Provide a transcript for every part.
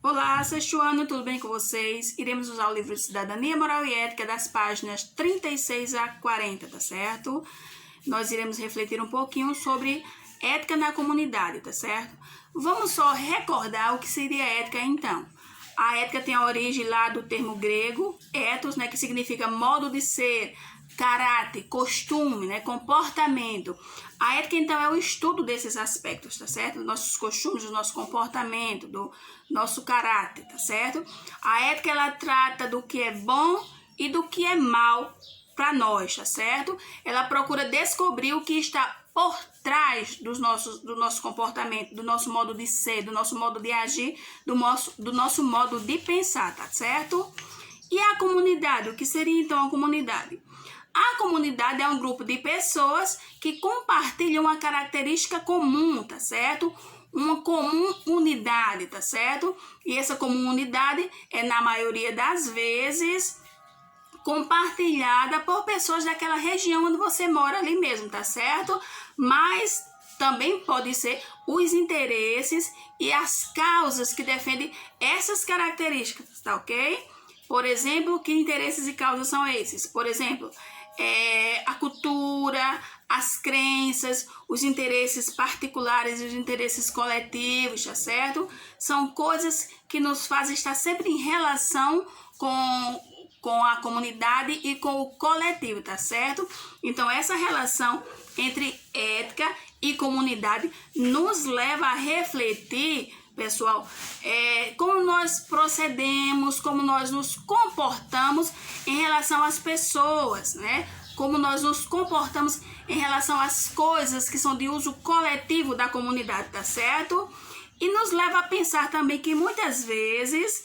Olá, sexto ano, tudo bem com vocês? Iremos usar o livro de Cidadania, Moral e Ética das páginas 36 a 40, tá certo? Nós iremos refletir um pouquinho sobre ética na comunidade, tá certo? Vamos só recordar o que seria ética então. A ética tem a origem lá do termo grego, ethos, né, que significa modo de ser, caráter, costume, né, comportamento. A ética, então, é o estudo desses aspectos, tá certo? Dos nossos costumes, do nosso comportamento, do nosso caráter, tá certo? A ética, ela trata do que é bom e do que é mal para nós, tá certo? Ela procura descobrir o que está por trás do nosso comportamento, do nosso modo de ser, do nosso modo de agir, do nosso modo de pensar, tá certo? E a comunidade, o que seria então a comunidade? A comunidade é um grupo de pessoas que compartilham uma característica comum, tá certo? Uma comum unidade, tá certo? E essa comum unidade é, na maioria das vezes, compartilhada por pessoas daquela região onde você mora ali mesmo, tá certo? Mas também pode ser os interesses e as causas que defendem essas características, tá ok? Por exemplo, que interesses e causas são esses? Por exemplo, a cultura, as crenças, os interesses particulares e os interesses coletivos, tá certo? São coisas que nos fazem estar sempre em relação com a comunidade e com o coletivo, tá certo? Então, essa relação entre ética e comunidade nos leva a refletir, pessoal, como nós procedemos, como nós nos comportamos em relação às pessoas, né? Como nós nos comportamos em relação às coisas que são de uso coletivo da comunidade, tá certo? E nos leva a pensar também que muitas vezes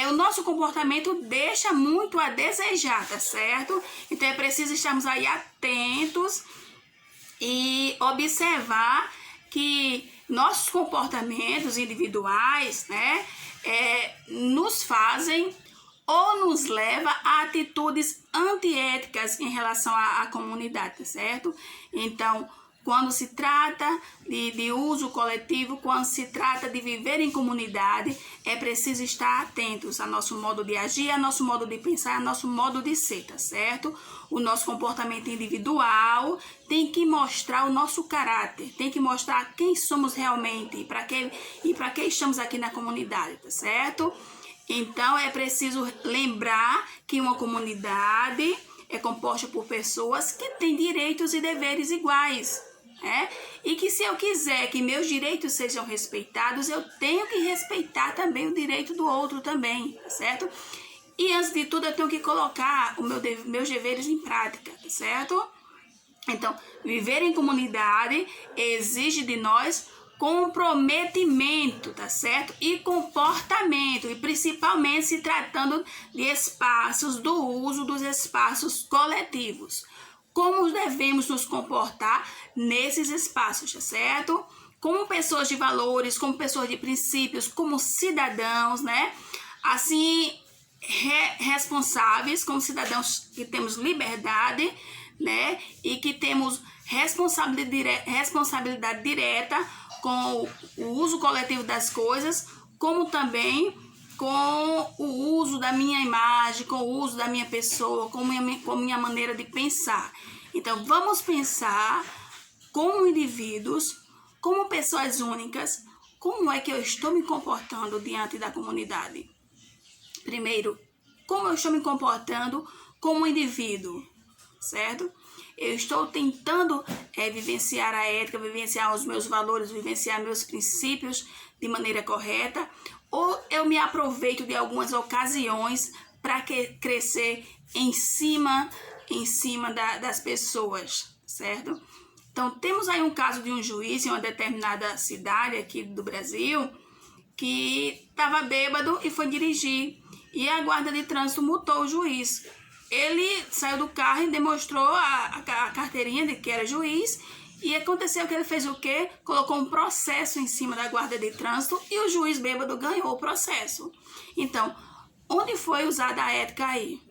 o nosso comportamento deixa muito a desejar, tá certo? Então é preciso estarmos aí atentos e observar que nossos comportamentos individuais, né, nos fazem ou nos leva a atitudes antiéticas em relação à comunidade, tá certo? Então, quando se trata de uso coletivo, quando se trata de viver em comunidade, é preciso estar atentos ao nosso modo de agir, ao nosso modo de pensar, ao nosso modo de ser, tá certo? O nosso comportamento individual tem que mostrar o nosso caráter, tem que mostrar quem somos realmente e para que estamos aqui na comunidade, tá certo? Então, é preciso lembrar que uma comunidade é composta por pessoas que têm direitos e deveres iguais. E que se eu quiser que meus direitos sejam respeitados, eu tenho que respeitar também o direito do outro também, certo? E antes de tudo eu tenho que colocar meus deveres em prática, certo? Então, viver em comunidade exige de nós comprometimento, tá certo? E comportamento, e principalmente se tratando de espaços, do uso dos espaços coletivos. Como devemos nos comportar nesses espaços, tá certo? Como pessoas de valores, como pessoas de princípios, como cidadãos, né? Assim, responsáveis, como cidadãos que temos liberdade, né? E que temos responsabilidade direta com o uso coletivo das coisas, como também com o uso da minha imagem, com o uso da minha pessoa, com a minha maneira de pensar. Então, vamos pensar como indivíduos, como pessoas únicas, como é que eu estou me comportando diante da comunidade. Primeiro, como eu estou me comportando como indivíduo, certo? Eu estou tentando vivenciar a ética, vivenciar os meus valores, vivenciar meus princípios de maneira correta, ou eu me aproveito de algumas ocasiões para crescer em cima das pessoas, certo? Então, temos aí um caso de um juiz em uma determinada cidade aqui do Brasil que estava bêbado e foi dirigir, e a guarda de trânsito multou o juiz. Ele saiu do carro e demonstrou a carteirinha de que era juiz, e aconteceu que ele fez o quê? Colocou um processo em cima da guarda de trânsito e o juiz bêbado ganhou o processo. Então, onde foi usada a ética aí?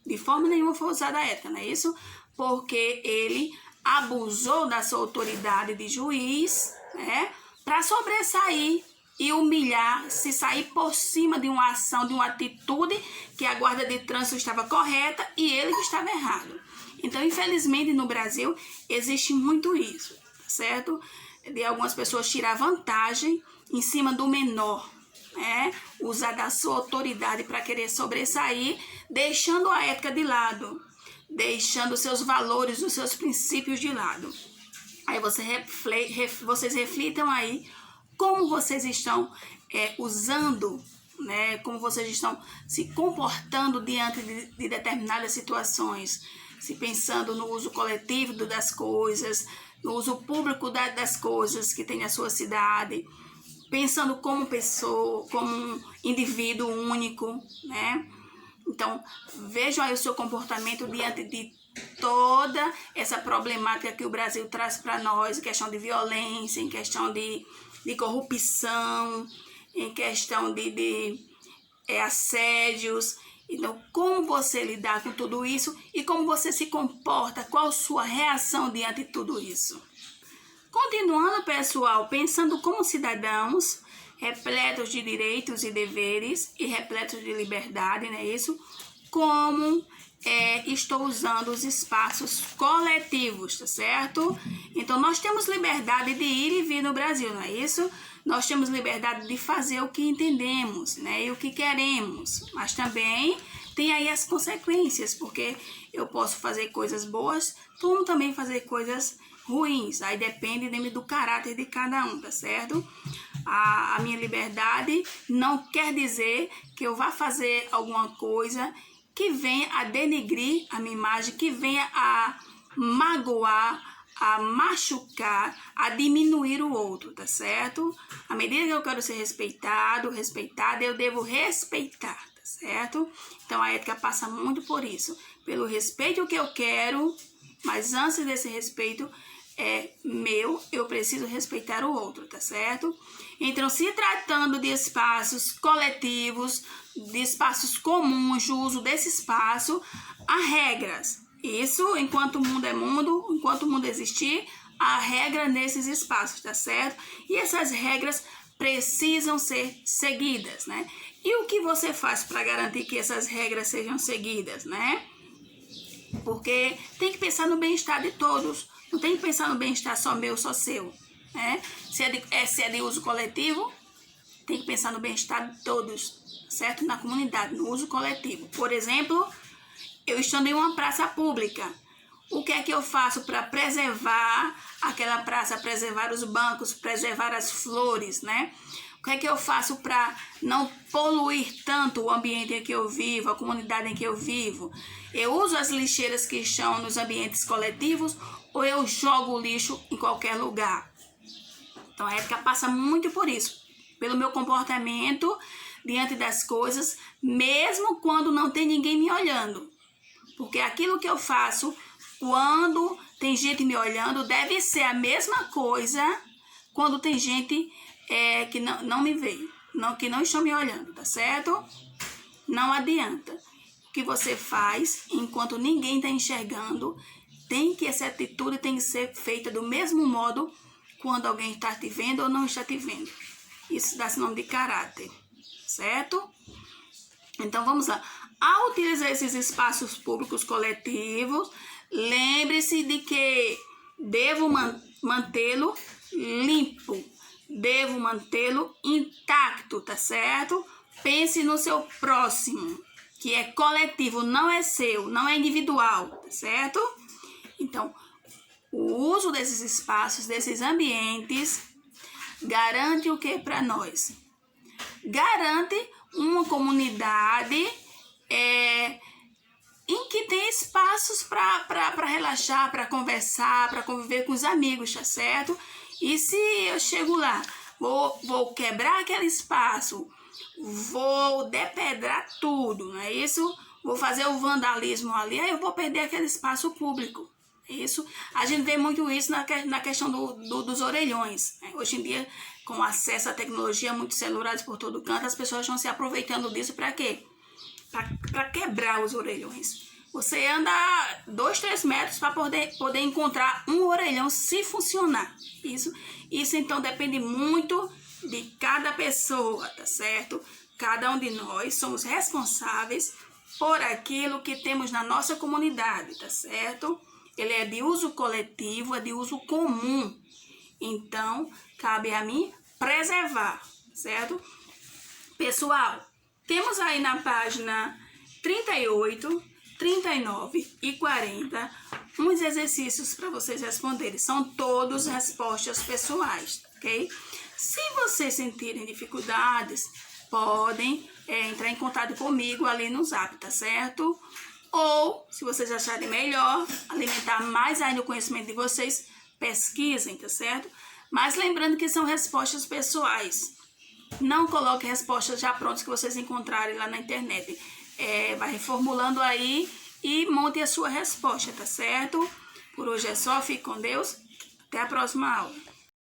De forma nenhuma foi usada a ética, não é isso? Porque ele abusou da sua autoridade de juiz, né, para sobressair e humilhar, se sair por cima de uma ação, de uma atitude que a guarda de trânsito estava correta e ele que estava errado. Então, infelizmente, no Brasil, existe muito isso, tá certo? De algumas pessoas tirar vantagem em cima do menor, né? Usar da sua autoridade para querer sobressair, deixando a ética de lado, deixando os seus valores, os seus princípios de lado. Aí vocês reflitam aí como vocês estão usando, né? Como vocês estão se comportando diante de determinadas situações, se pensando no uso coletivo das coisas, no uso público das coisas que tem na sua cidade, pensando como pessoa, como um indivíduo único, né? Então, vejam aí o seu comportamento diante de toda essa problemática que o Brasil traz para nós, em questão de violência, em questão de corrupção, em questão de assédios. Então, como você lidar com tudo isso e como você se comporta, qual a sua reação diante de tudo isso. Continuando, pessoal, pensando como cidadãos, repletos de direitos e deveres e repletos de liberdade, não é isso? Como estou usando os espaços coletivos, tá certo? Então, nós temos liberdade de ir e vir no Brasil, não é isso? Nós temos liberdade de fazer o que entendemos, né? E o que queremos, mas também tem aí as consequências, porque eu posso fazer coisas boas, como também fazer coisas ruins, aí depende do caráter de cada um, tá certo? A minha liberdade não quer dizer que eu vá fazer alguma coisa que venha a denegrir a minha imagem, que venha a magoar, a machucar, a diminuir o outro, tá certo? À medida que eu quero ser respeitada, eu devo respeitar, tá certo? Então a ética passa muito por isso, pelo respeito que eu quero, mas antes desse respeito eu preciso respeitar o outro, tá certo? Então, se tratando de espaços coletivos, de espaços comuns, de uso desse espaço, há regras. Isso, enquanto o mundo é mundo, enquanto o mundo existir, há regra nesses espaços, tá certo? E essas regras precisam ser seguidas, né? E o que você faz para garantir que essas regras sejam seguidas, né? Porque tem que pensar no bem-estar de todos. Não tem que pensar no bem-estar só meu, só seu, né? Se é de uso coletivo, tem que pensar no bem-estar de todos, certo? Na comunidade, no uso coletivo. Por exemplo, eu estando em uma praça pública, o que é que eu faço para preservar aquela praça, preservar os bancos, preservar as flores, né? O que é que eu faço para não poluir tanto o ambiente em que eu vivo, a comunidade em que eu vivo? Eu uso as lixeiras que estão nos ambientes coletivos ou eu jogo o lixo em qualquer lugar? Então a ética passa muito por isso, pelo meu comportamento diante das coisas, mesmo quando não tem ninguém me olhando. Porque aquilo que eu faço quando tem gente me olhando deve ser a mesma coisa quando tem gente que não me vê, que não estão me olhando, tá certo? Não adianta. O que você faz enquanto ninguém está enxergando, essa atitude tem que ser feita do mesmo modo quando alguém está te vendo ou não está te vendo. Isso dá-se nome de caráter, certo? Então vamos lá. Ao utilizar esses espaços públicos coletivos, lembre-se de que devo mantê-lo limpo, devo mantê-lo intacto, tá certo? Pense no seu próximo, que é coletivo, não é seu, não é individual, tá certo? Então, o uso desses espaços, desses ambientes, garante o que para nós? Garante uma comunidade em que tem espaços para relaxar, para conversar, para conviver com os amigos, tá certo? E se eu chego lá, vou quebrar aquele espaço, vou depedrar tudo, não é isso? Vou fazer o vandalismo ali, aí eu vou perder aquele espaço público. Isso, a gente vê muito isso na questão dos orelhões, né? Hoje em dia, com acesso à tecnologia, muitos celulares por todo canto, as pessoas estão se aproveitando disso para quê? Para quebrar os orelhões. Você anda 2, 3 metros para poder encontrar um orelhão se funcionar. Isso então depende muito de cada pessoa, tá certo? Cada um de nós somos responsáveis por aquilo que temos na nossa comunidade, tá certo? Ele é de uso coletivo, é de uso comum. Então, cabe a mim preservar, certo? Pessoal, temos aí na página 38, 39 e 40 uns exercícios para vocês responderem. São todos respostas pessoais, ok? Se vocês sentirem dificuldades, podem entrar em contato comigo ali no Zap, tá certo? Ou, se vocês acharem melhor, alimentar mais ainda o conhecimento de vocês, pesquisem, tá certo? Mas lembrando que são respostas pessoais. Não coloque respostas já prontas que vocês encontrarem lá na internet. Vai reformulando aí e monte a sua resposta, tá certo? Por hoje é só, fique com Deus. Até a próxima aula.